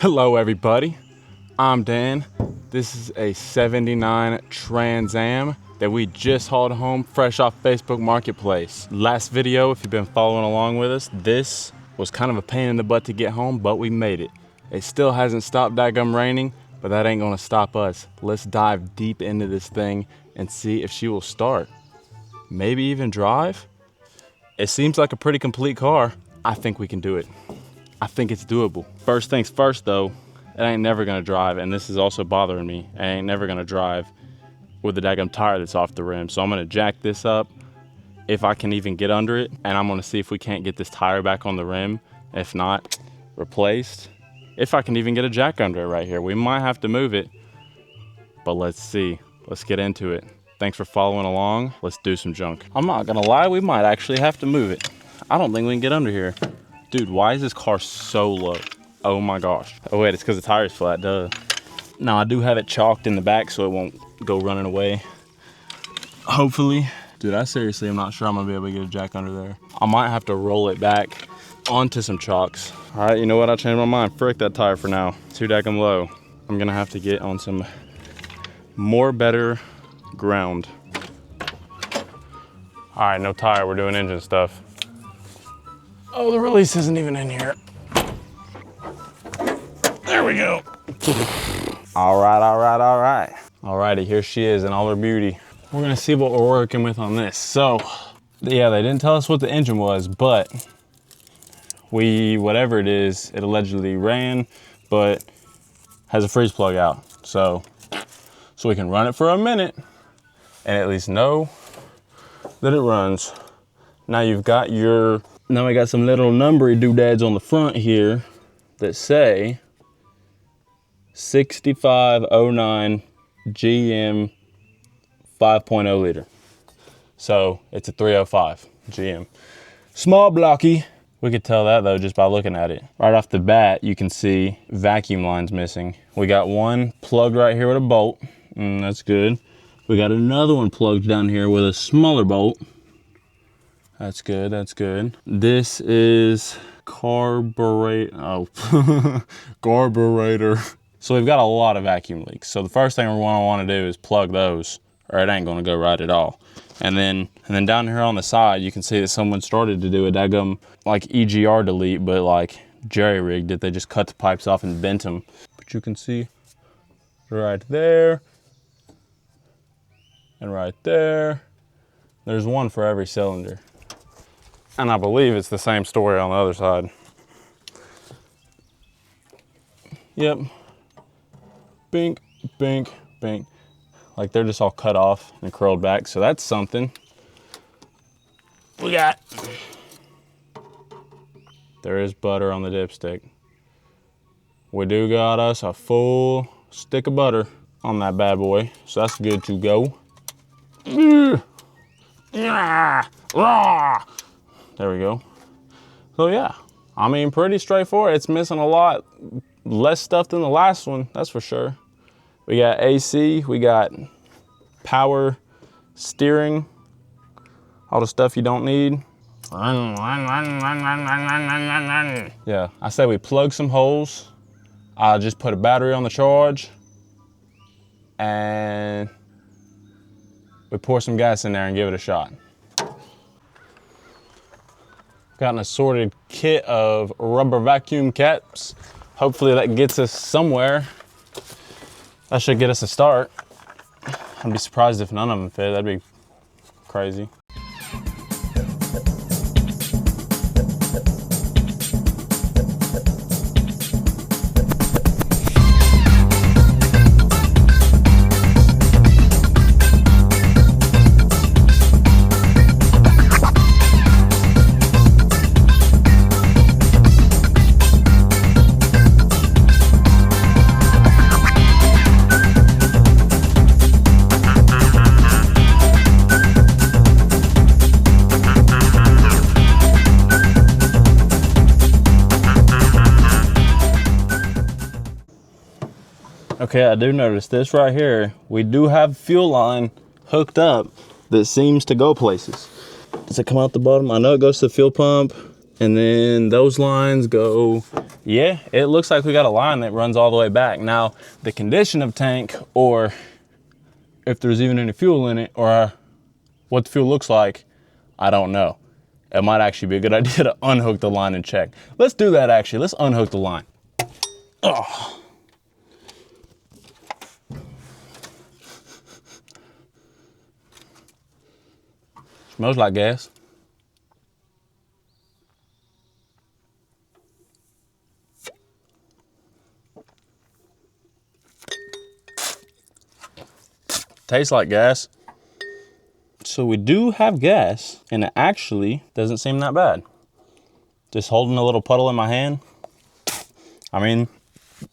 Hello everybody, I'm Dan. This is a 79 Trans Am that we just hauled home fresh off Facebook Marketplace. Last video, if you've been following along with us, this was kind of a pain in the butt to get home, but we made it. It still hasn't stopped daggum raining, but that ain't gonna stop us. Let's dive deep into this thing and see if she will start. Maybe even drive? It seems like a pretty complete car. I think we can do it. I think it's doable. First things first though, it ain't never gonna drive, and this is also bothering me. I ain't never gonna drive with the daggum tire that's off the rim. So I'm gonna jack this up if I can even get under it, and I'm gonna see if we can't get this tire back on the rim. If not, replaced. If I can even get a jack under it right here. We might have to move it, but let's see. Let's get into it. Thanks for following along. Let's do some junk. I'm not gonna lie, we might actually have to move it. I don't think we can get under here. Dude, why is this car so low? Oh my gosh. Oh wait, it's because the tire's flat, duh. Now I do have it chalked in the back so it won't go running away. Hopefully. Dude, I seriously am not sure I'm gonna be able to get a jack under there. I might have to roll it back onto some chocks. All right, you know what? I changed my mind. Frick that tire for now. Too daggum low. I'm gonna have to get on some more better ground. All right, no tire, we're doing engine stuff. Oh, the release isn't even in here. There we go. All right, all right, all right. Alrighty, here she is in all her beauty. We're gonna see what we're working with on this. So, yeah, they didn't tell us what the engine was, but whatever it is, it allegedly ran, but has a freeze plug out. So we can run it for a minute and at least know that it runs. Now we got some little numbery doodads on the front here that say 6509 GM 5.0 liter. So it's a 305 GM. Small blocky. We could tell that though just by looking at it. Right off the bat, you can see vacuum lines missing. We got one plugged right here with a bolt. That's good. We got another one plugged down here with a smaller bolt. That's good, that's good. This is carburetor. So we've got a lot of vacuum leaks. So the first thing we're gonna wanna do is plug those, or it ain't gonna go right at all. And then down here on the side, you can see that someone started to do a daggum like EGR delete, but like jerry rigged it. They just cut the pipes off and bent them. But you can see right there and right there. There's one for every cylinder. And I believe it's the same story on the other side. Yep. Bink, bink, bink. Like they're just all cut off and curled back. So that's something. There is butter on the dipstick. We do got us a full stick of butter on that bad boy. So that's good to go. There we go. So yeah, I mean, pretty straightforward. It's missing a lot less stuff than the last one, that's for sure. We got AC, we got power steering, all the stuff you don't need. Yeah, I say we plug some holes. I just put a battery on the charge and we pour some gas in there and give it a shot. Got an assorted kit of rubber vacuum caps. Hopefully that gets us somewhere. That should get us a start. I'd be surprised if none of them fit. That'd be crazy. Okay, I do notice this right here. We do have fuel line hooked up that seems to go places. Does it come out the bottom? I know it goes to the fuel pump. And then those lines go, yeah, it looks like we got a line that runs all the way back. Now, the condition of tank, or if there's even any fuel in it, or what the fuel looks like, I don't know. It might actually be a good idea to unhook the line and check. Let's do that actually. Let's unhook the line. Oh. Smells like gas. Tastes like gas. So we do have gas, and it actually doesn't seem that bad. Just holding a little puddle in my hand. I mean,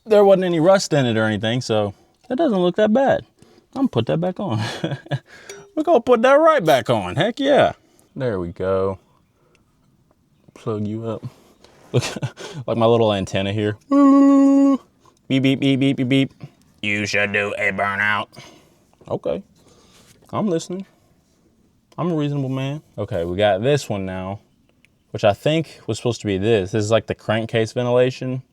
there wasn't any rust in it or anything, so it doesn't look that bad. I'm gonna put that back on. We're gonna put that right back on, heck yeah. There we go. Plug you up. Look, like my little antenna here. Beep, beep, beep, beep, beep, beep. You should do a burnout. Okay, I'm listening. I'm a reasonable man. Okay, we got this one now, which I think was supposed to be this. This is like the crankcase ventilation.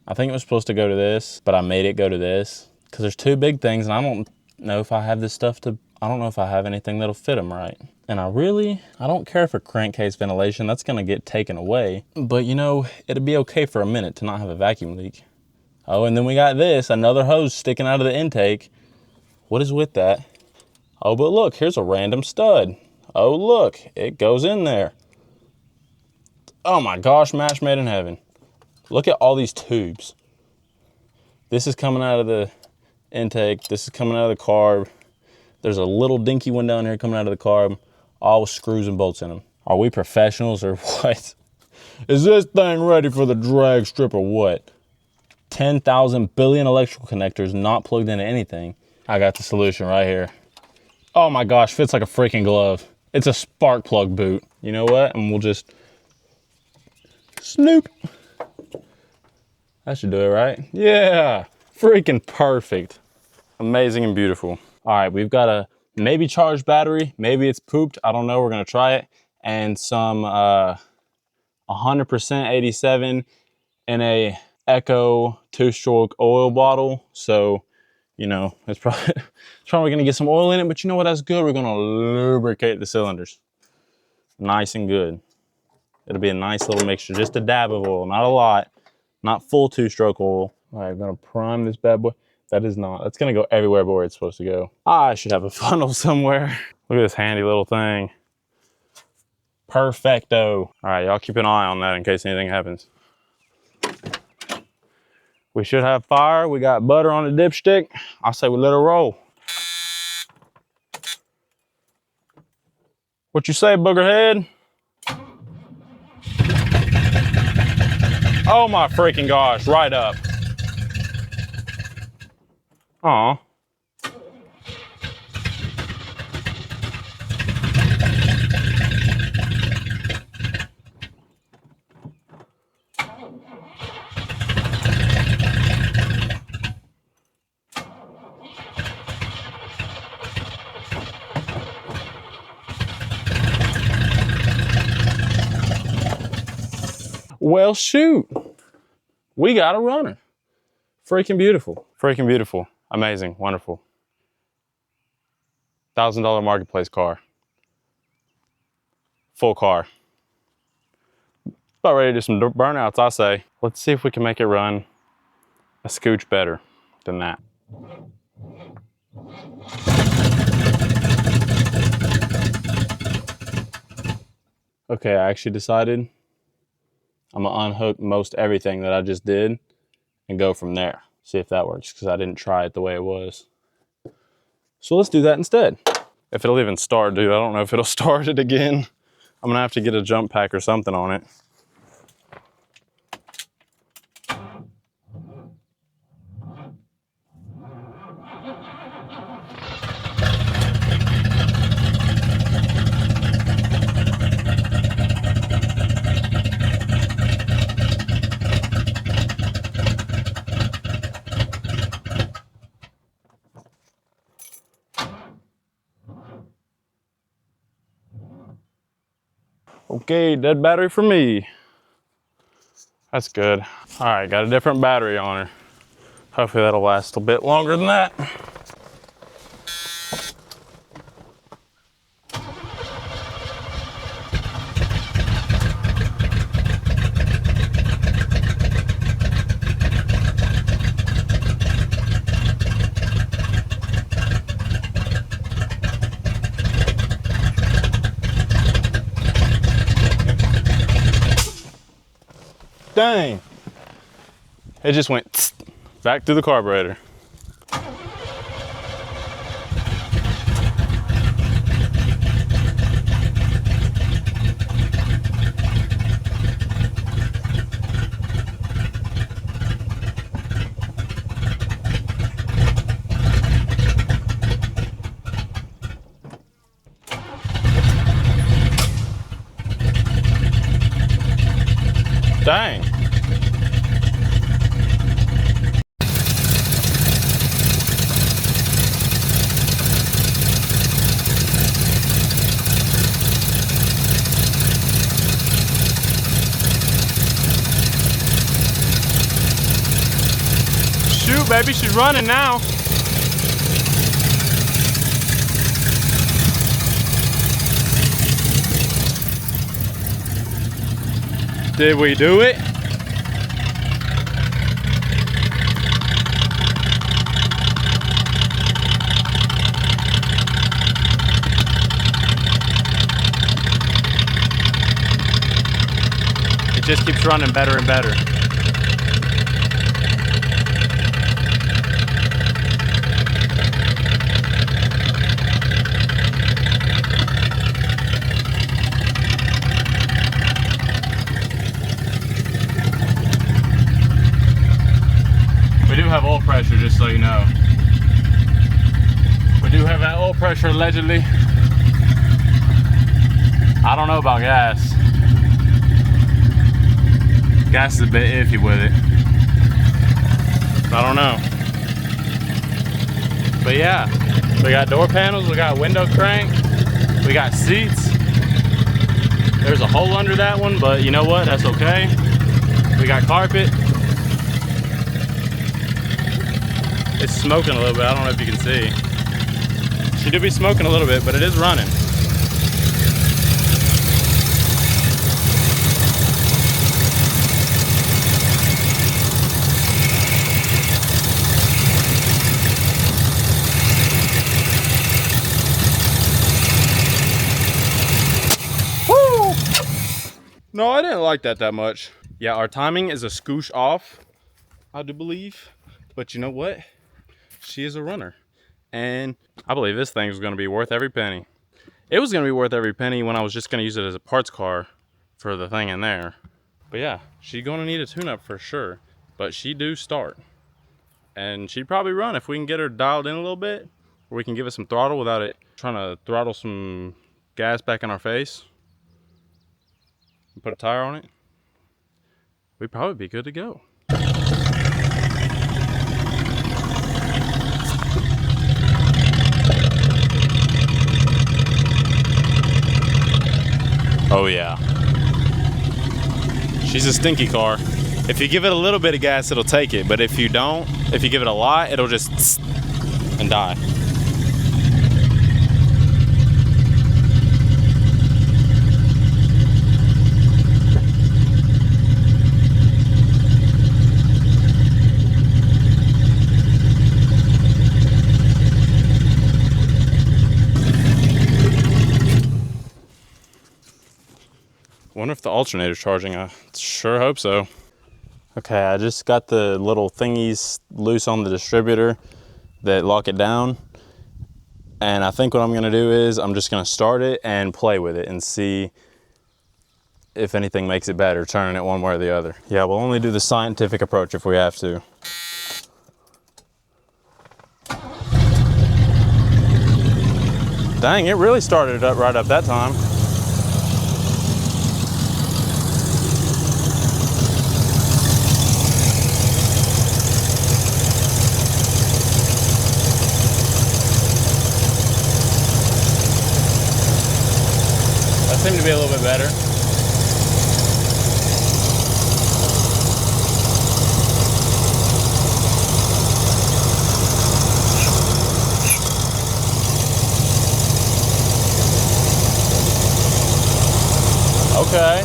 I think it was supposed to go to this, but I made it go to this because there's two big things, and I don't know if I have this stuff I don't know if I have anything that'll fit them right. And I don't care for crankcase ventilation. That's gonna get taken away. But you know, it'd be okay for a minute to not have a vacuum leak. Oh, and then we got this, another hose sticking out of the intake. What is with that? Oh, but look, here's a random stud. Oh, look, it goes in there. Oh my gosh, match made in heaven. Look at all these tubes. This is coming out of the intake. This is coming out of the carb. There's a little dinky one down here coming out of the carb, all with screws and bolts in them. Are we professionals or what? Is this thing ready for the drag strip or what? 10,000 billion electrical connectors not plugged into anything. I got the solution right here. Oh my gosh, fits like a freaking glove. It's a spark plug boot. You know what? And we'll just snoop. That should do it, right? Yeah, freaking perfect. Amazing and beautiful. All right, we've got a maybe charged battery. Maybe it's pooped. I don't know. We're gonna try it. And some 100% 87 in a Echo 2-stroke oil bottle. So, you know, it's probably gonna get some oil in it, but you know what, that's good. We're gonna lubricate the cylinders. Nice and good. It'll be a nice little mixture, just a dab of oil, not a lot, not full 2-stroke oil. All right, I'm gonna prime this bad boy. That's gonna go everywhere but where it's supposed to go. I should have a funnel somewhere. Look at this handy little thing. Perfecto. All right, y'all keep an eye on that in case anything happens. We should have fire. We got butter on the dipstick. I say we let her roll. What you say, boogerhead? Oh my freaking gosh, right up. Aw. Well, shoot. We got a runner. Freaking beautiful. Freaking beautiful. Amazing. Wonderful. $1,000 marketplace car. Full car. About ready to do some burnouts, I say. Let's see if we can make it run a scooch better than that. Okay, I actually decided I'm gonna unhook most everything that I just did and go from there. See if that works, because I didn't try it the way it was. So let's do that instead. If it'll even start, dude, I don't know if it'll start it again. I'm gonna have to get a jump pack or something on it. Okay, dead battery for me. That's good. All right, got a different battery on her. Hopefully that'll last a bit longer than that. Dang. It just went tsk, back through the carburetor. Dang. Shoot, baby, she's running now. Did we do it? It just keeps running better and better. We do have oil pressure, just so you know. We do have that oil pressure allegedly. I don't know about gas. Gas is a bit iffy with it. I don't know. But yeah, we got door panels, we got window crank, we got seats. There's a hole under that one, but you know what? That's okay. We got carpet. It's smoking a little bit. I don't know if you can see. She do be smoking a little bit, but it is running. Woo! No, I didn't like that much. Yeah, our timing is a scoosh off, I do believe. But you know what? She is a runner. And I believe this thing is going to be worth every penny. It was going to be worth every penny when I was just going to use it as a parts car for the thing in there. But yeah, she's going to need a tune-up for sure. But she do start. And she'd probably run if we can get her dialed in a little bit. Or we can give it some throttle without it trying to throttle some gas back in our face. And put a tire on it. We'd probably be good to go. Oh yeah. She's a stinky car. If you give it a little bit of gas, it'll take it. But if you don't, if you give it a lot, it'll just and die. Wonder if the alternator's charging. I sure hope so. Okay, I just got the little thingies loose on the distributor that lock it down. And I think what I'm gonna do is I'm just gonna start it and play with it and see if anything makes it better, turning it one way or the other. Yeah, we'll only do the scientific approach if we have to. Dang, it really started it up right up that time. Seem to be a little bit better. Okay.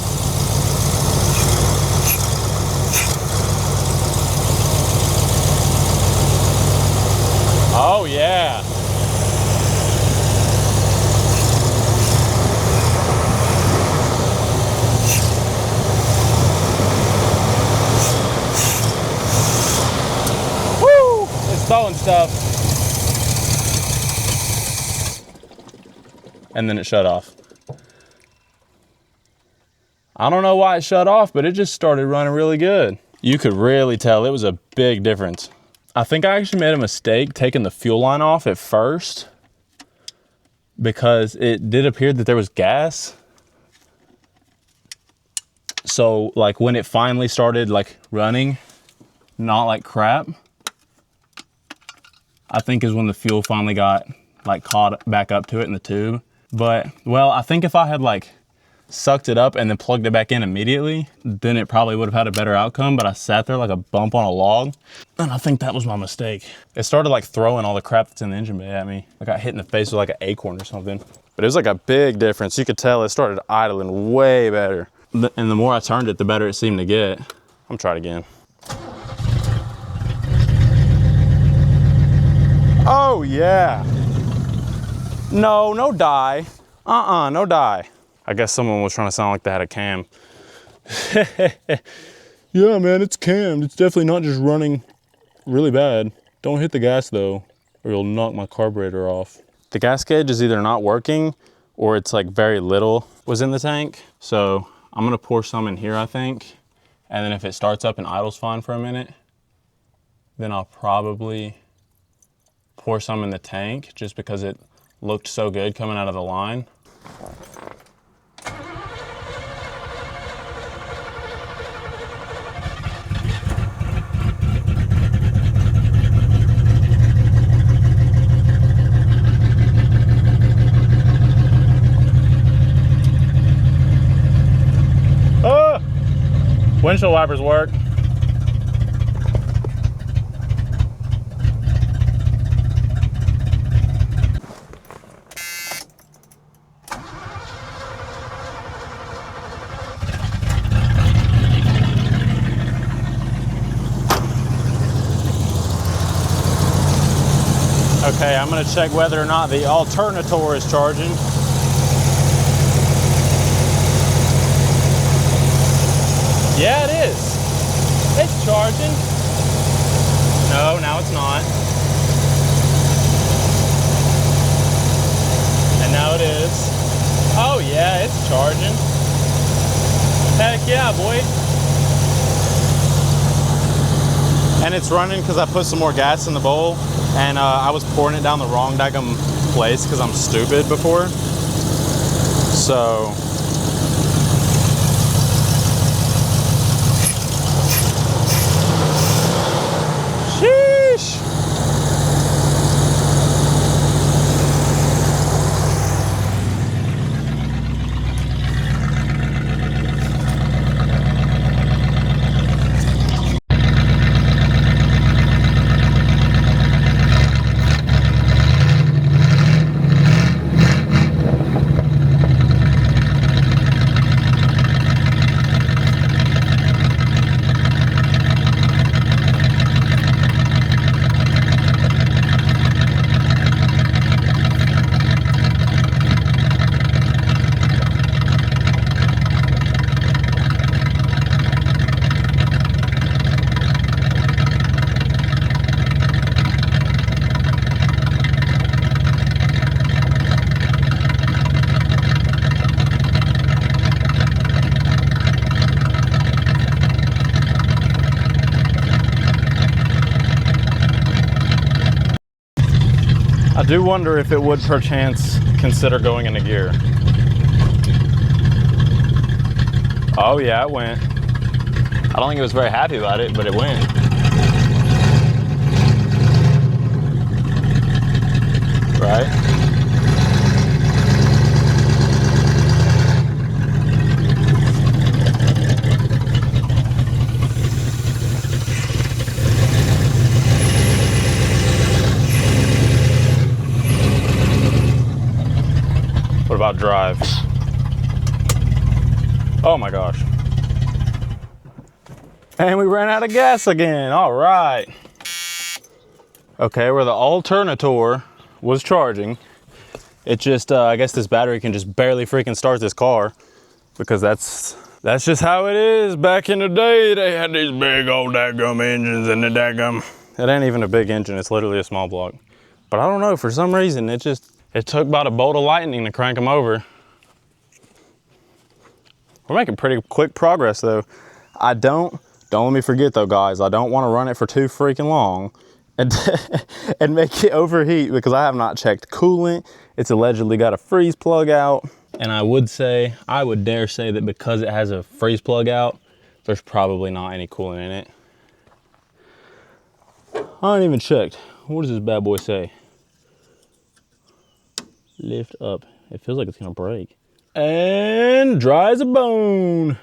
Oh yeah. Woo! It's throwing stuff. And then it shut off. I don't know why it shut off, but it just started running really good. You could really tell it was a big difference. I think I actually made a mistake taking the fuel line off at first because it did appear that there was gas. So like when it finally started like running, not like crap, I think is when the fuel finally got like caught back up to it in the tube. But well, I think if I had like sucked it up and then plugged it back in immediately, then it probably would have had a better outcome, but I sat there like a bump on a log, and I think that was my mistake. It started like throwing all the crap that's in the engine bay at me. I got hit in the face with like an acorn or something. But it was like a big difference. You could tell it started idling way better. And the more I turned it, the better it seemed to get. I'm trying it again. Oh yeah. No die. No die. I guess someone was trying to sound like they had a cam. Yeah, man, it's cammed. It's definitely not just running really bad. Don't hit the gas though, or you'll knock my carburetor off. The gas gauge is either not working or it's like very little was in the tank. So I'm gonna pour some in here, I think. And then if it starts up and idles fine for a minute, then I'll probably pour some in the tank just because it looked so good coming out of the line. Windshield wipers work. Okay, I'm gonna check whether or not the alternator is charging. Yeah, it is. It's charging. No, now it's not. And now it is. Oh yeah, it's charging. Heck yeah, boy. And it's running because I put some more gas in the bowl, and I was pouring it down the wrong daggum place because I'm stupid before. So sheesh. I do wonder if it would perchance consider going into gear. Oh yeah, it went. I don't think it was very happy about it, but it went. Right? What about drive? Oh my gosh. And we ran out of gas again. All right. Okay, where the alternator was charging, it just, I guess this battery can just barely freaking start this car, because that's just how it is. Back in the day, they had these big old daggum engines and the daggum. It ain't even a big engine, it's literally a small block. But I don't know, for some reason, it took about a bolt of lightning to crank them over. We're making pretty quick progress though. Don't let me forget though, guys, I don't want to run it for too freaking long and make it overheat, because I have not checked coolant. It's allegedly got a freeze plug out. And I would dare say that because it has a freeze plug out, there's probably not any coolant in it. I haven't even checked. What does this bad boy say? Lift up. It feels like it's gonna break. And dry as a bone.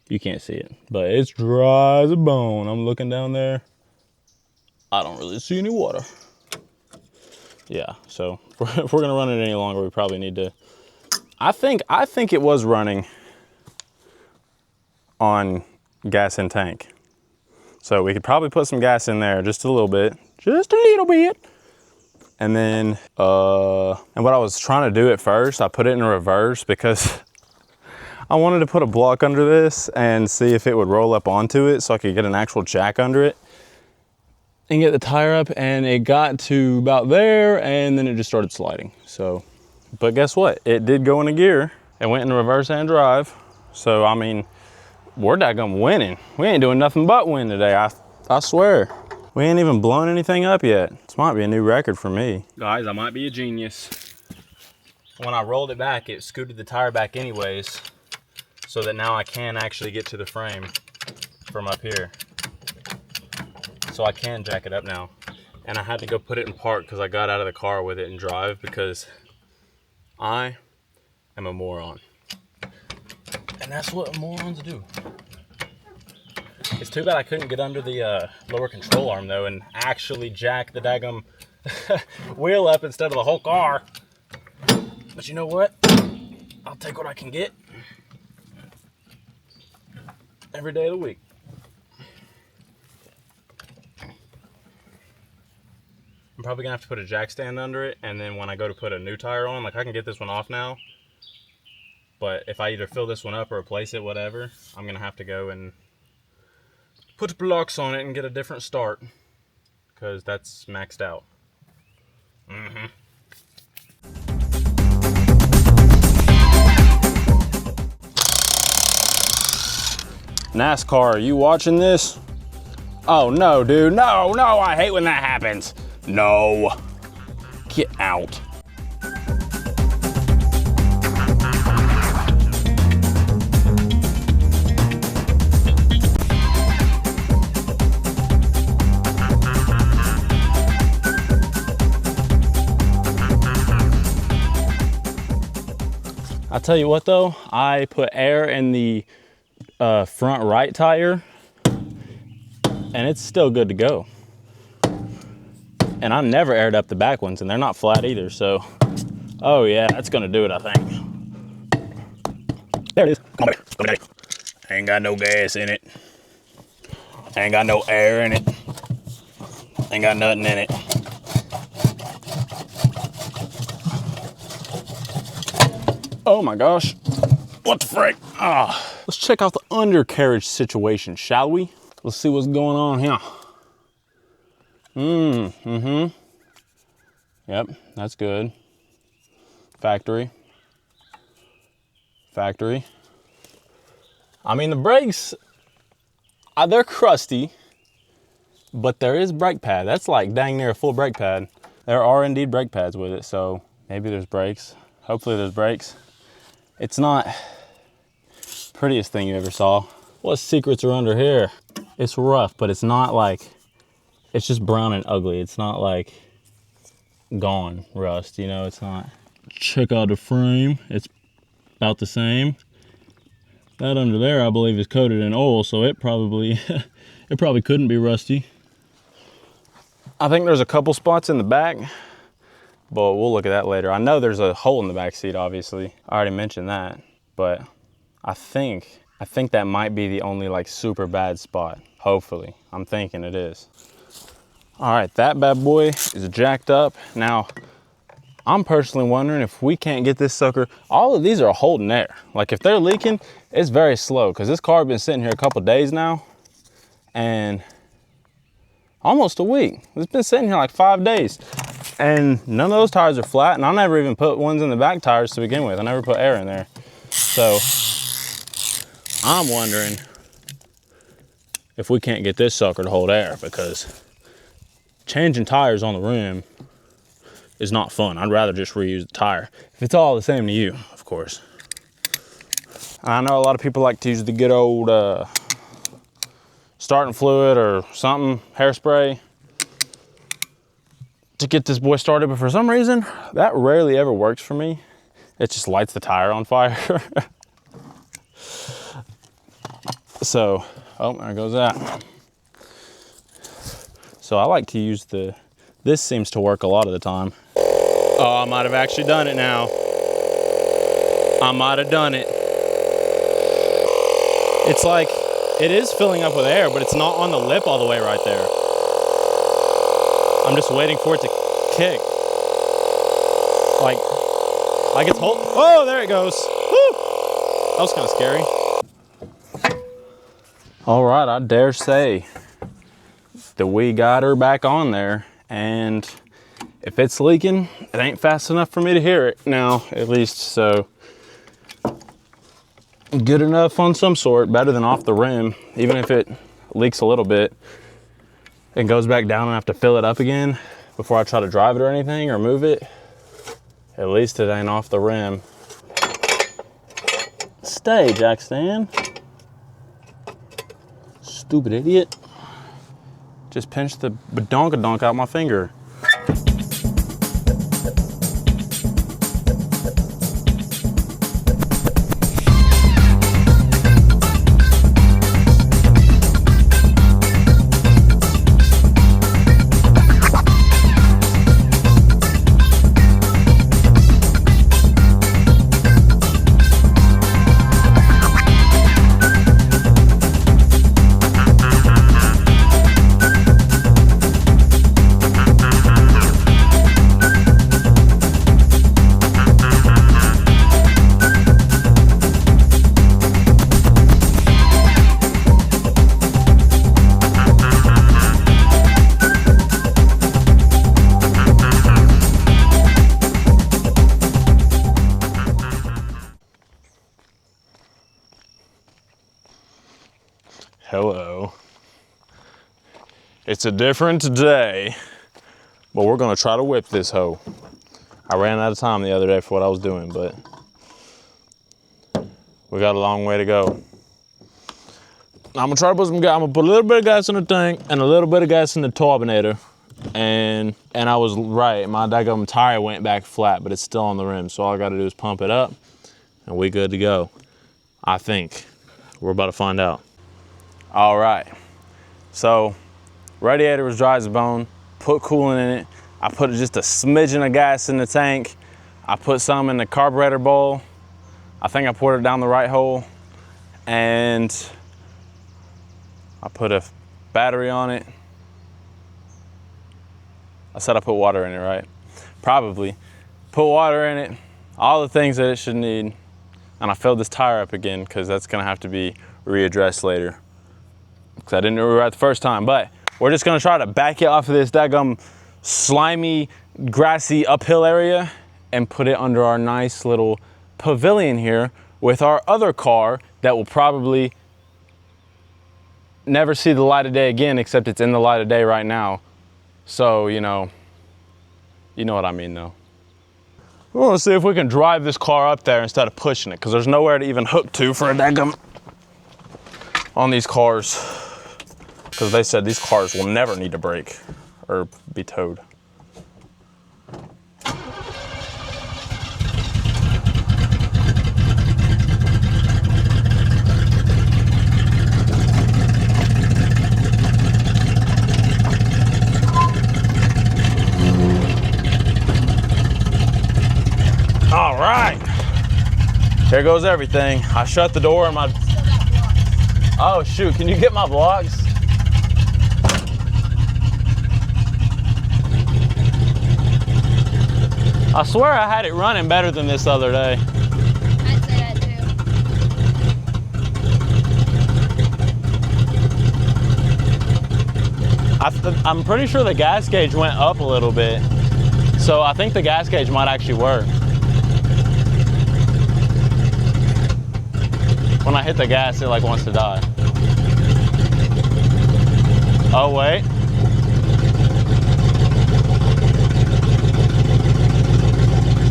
You can't see it, but it's dry as a bone. I'm looking down there. I don't really see any water. Yeah, so if we're gonna run it any longer, we probably need to. I think it was running on gas in tank. So we could probably put some gas in there, just a little bit. And then, and what I was trying to do at first, I put it in reverse because I wanted to put a block under this and see if it would roll up onto it so I could get an actual jack under it and get the tire up, and it got to about there and then it just started sliding. So, but guess what? It did go into gear. It went in reverse and drive. So, I mean, we're daggum winning. We ain't doing nothing but win today, I swear. We ain't even blown anything up yet. This might be a new record for me. Guys, I might be a genius. When I rolled it back, it scooted the tire back anyways, so that now I can actually get to the frame from up here. So I can jack it up now. And I had to go put it in park because I got out of the car with it and drive, because I am a moron. And that's what morons do. It's too bad I couldn't get under the lower control arm though and actually jack the daggum wheel up instead of the whole car. But you know what? I'll take what I can get every day of the week. I'm probably gonna have to put a jack stand under it, and then when I go to put a new tire on, like I can get this one off now, but if I either fill this one up or replace it, whatever, I'm gonna have to go and put blocks on it and get a different start, because that's maxed out. NASCAR, are you watching this? Oh no, dude, no, I hate when that happens. No, get out. I'll tell you what though, I put air in the front right tire and it's still good to go. And I never aired up the back ones, and they're not flat either, so. Oh yeah, that's gonna do it, I think. There it is, come on, baby. Ain't got no gas in it. Ain't got no air in it. Ain't got nothing in it. Oh my gosh, what the frick? Let's check out the undercarriage situation, shall we? Let's see what's going on here. Yep, that's good. Factory. I mean, the brakes, they're crusty, but there is brake pad. That's like dang near a full brake pad. There are indeed brake pads with it, so maybe there's brakes. Hopefully there's brakes. It's not the prettiest thing you ever saw. What secrets are under here? It's rough, but it's not like, it's just brown and ugly. It's not like gone rust, you know, it's not. Check out the frame. It's about the same. That under there, I believe, is coated in oil, so it probably, it probably couldn't be rusty. I think there's a couple spots in the back, but we'll look at that later. I know there's a hole in the back seat, obviously. I already mentioned that, but I think that might be the only like super bad spot. Hopefully, I'm thinking it is. All right, that bad boy is jacked up. Now, I'm personally wondering if we can't get this sucker. All of these are holding air. Like if they're leaking, it's very slow because this car been sitting here a couple days now and almost a week. It's been sitting here like 5 days and none of those tires are flat, and I never even put ones in the back tires to begin with. I never put air in there. So I'm wondering if we can't get this sucker to hold air, because changing tires on the rim is not fun. I'd rather just reuse the tire. If it's all the same to you, of course. I know a lot of people like to use the good old starting fluid or something, hairspray, to get this boy started, but for some reason, that rarely ever works for me. It just lights the tire on fire. So, oh, there goes that. So I like to use this seems to work a lot of the time. Oh, I might have actually done it now. I might have done it. It's like, it is filling up with air, but it's not on the lip all the way right there. I'm just waiting for it to kick. Like it's hold. Oh, there it goes. Woo! That was kind of scary. All right, I dare say that we got her back on there, and if it's leaking, it ain't fast enough for me to hear it now, at least. So good enough on some sort, better than off the rim. Even if it leaks a little bit and goes back down and I have to fill it up again before I try to drive it or anything or move it, at least it ain't off the rim. Stay, jack stand. Stupid idiot. Just pinched the badonkadonk out my finger. Hello. It's a different day, but we're gonna try to whip this hoe. I ran out of time the other day for what I was doing, but we got a long way to go. I'm gonna try to put I'm gonna put a little bit of gas in the tank and a little bit of gas in the turbinator. And I was right, my daggum tire went back flat, but it's still on the rim. So all I gotta do is pump it up and we good to go. I think. We're about to find out. All right, so radiator was dry as a bone, put coolant in it. I put just a smidgen of gas in the tank. I put some in the carburetor bowl. I think I poured it down the right hole. And I put a battery on it. I said I put water in it, right? Probably. Put water in it, all the things that it should need. And I filled this tire up again because that's gonna have to be readdressed later. Because I didn't do it right the first time, but we're just gonna try to back it off of this daggum slimy, grassy uphill area and put it under our nice little pavilion here with our other car that will probably never see the light of day again, except it's in the light of day right now. So, you know what I mean though. We wanna see if we can drive this car up there instead of pushing it, because there's nowhere to even hook to for a daggum on these cars. Because they said these cars will never need to brake or be towed. All right. Here goes everything. I shut the door and my... Oh shoot, can you get my vlogs? I swear I had it running better than this other day. I'd say that too. I'm pretty sure the gas gauge went up a little bit. So I think the gas gauge might actually work. When I hit the gas, it like wants to die. Oh wait.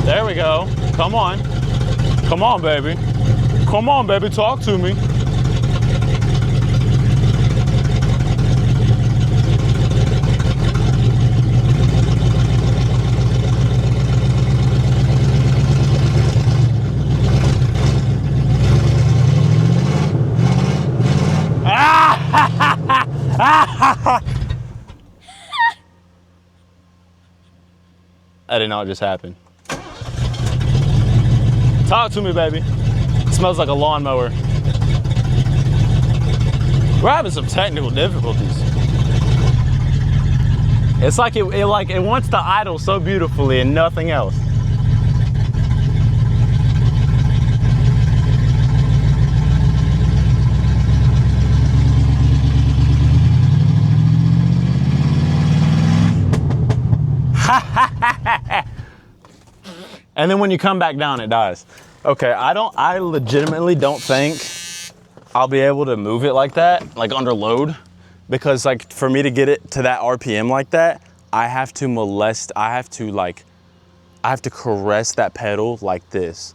There we go. Come on. Come on, baby. Come on, baby, talk to me. I didn't know what just happened. Talk to me, baby. It smells like a lawnmower. We're having some technical difficulties. It's like it wants to idle so beautifully and nothing else. And then when you come back down, it dies. Okay, I legitimately don't think I'll be able to move it like that, like under load, because like for me to get it to that RPM like that, I have to caress that pedal like this.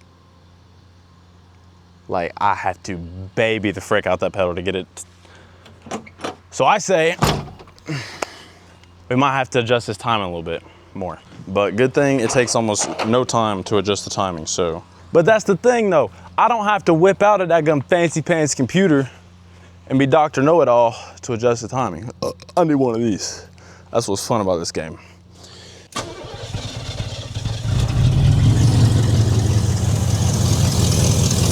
Like I have to baby the frick out that pedal to get it. So I say, we might have to adjust this timing a little bit more. But good thing it takes almost no time to adjust the timing, so. But that's the thing though, I don't have to whip out a daggum fancy pants computer and be Dr. Know-It-All to adjust the timing. I need one of these. That's what's fun about this game.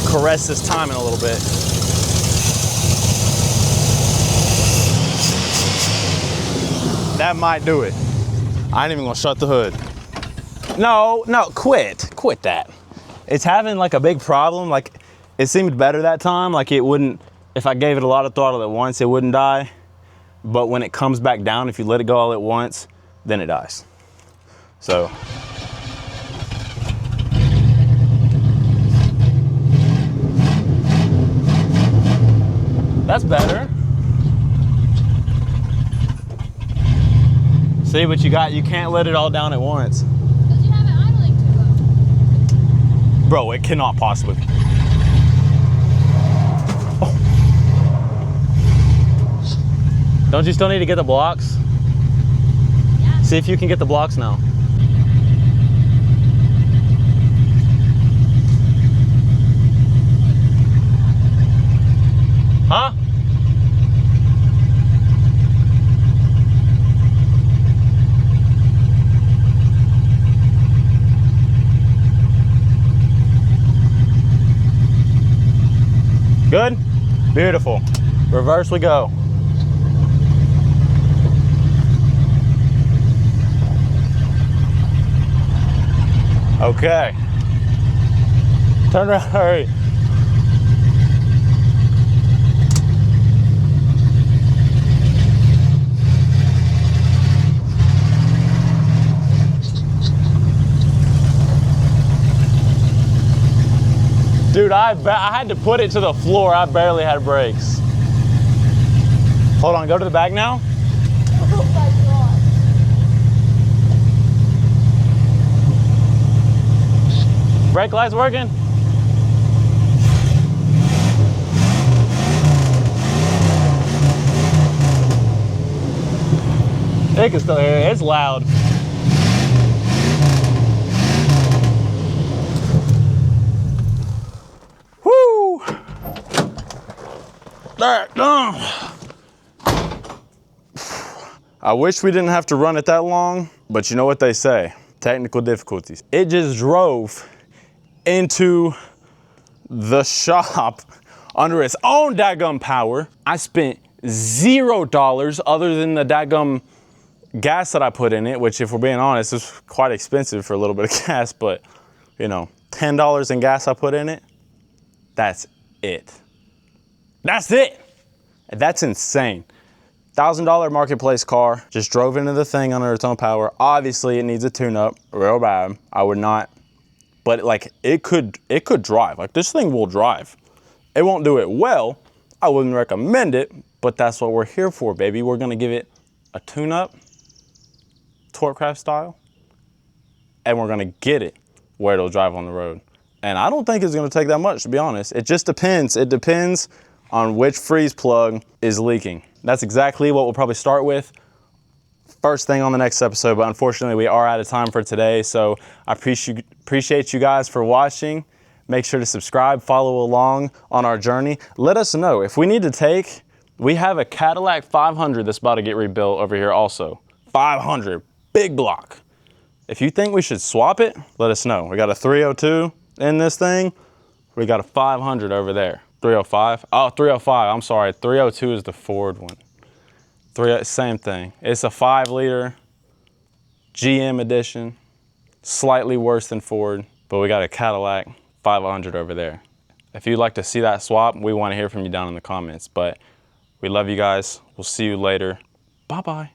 Caress this timing a little bit. That might do it. I ain't even gonna shut the hood. No, quit that. It's having like a big problem. Like it seemed better that time. Like it wouldn't, if I gave it a lot of throttle at once, it wouldn't die. But when it comes back down, if you let it go all at once, then it dies. So. That's better. See, but you can't let it all down at once. Because you have it idling too low. Bro, it cannot possibly. Oh. Don't you still need to get the blocks? Yeah. See if you can get the blocks now. Huh? Good? Beautiful. Reverse we go. Okay. Turn around, hurry. Dude, I had to put it to the floor. I barely had brakes. Hold on, go to the back now. Oh my God. Brake lights working? It can still hear it. It's loud. Woo! There, done. I wish we didn't have to run it that long, but you know what they say, technical difficulties. It just drove into the shop under its own daggum power. I spent $0 other than the daggum gas that I put in it, which if we're being honest, is quite expensive for a little bit of gas, but you know, $10 in gas I put in it, that's it. That's it. That's insane. $1,000 marketplace car, just drove into the thing under its own power. Obviously it needs a tune-up real bad. I would not, but like it could drive. Like this thing will drive. It won't do it well. I wouldn't recommend it, but that's what we're here for, baby. We're gonna give it a tune-up, Torquecraft style, and we're gonna get it where it'll drive on the road. And I don't think it's gonna take that much, to be honest. It just depends. It depends on which freeze plug is leaking. That's exactly what we'll probably start with first thing on the next episode, but unfortunately we are out of time for today. So I appreciate you guys for watching. Make sure to subscribe, follow along on our journey. Let us know if we need to take, we have a Cadillac 500 that's about to get rebuilt over here also. 500, big block. If you think we should swap it, let us know. We got a 302 in this thing. We got a 500 over there. 305? Oh, 305, I'm sorry. 302 is the Ford one. Same thing. It's a 5-liter GM edition, slightly worse than Ford, but we got a Cadillac 500 over there. If you'd like to see that swap, we want to hear from you down in the comments, but we love you guys. We'll see you later. Bye-bye.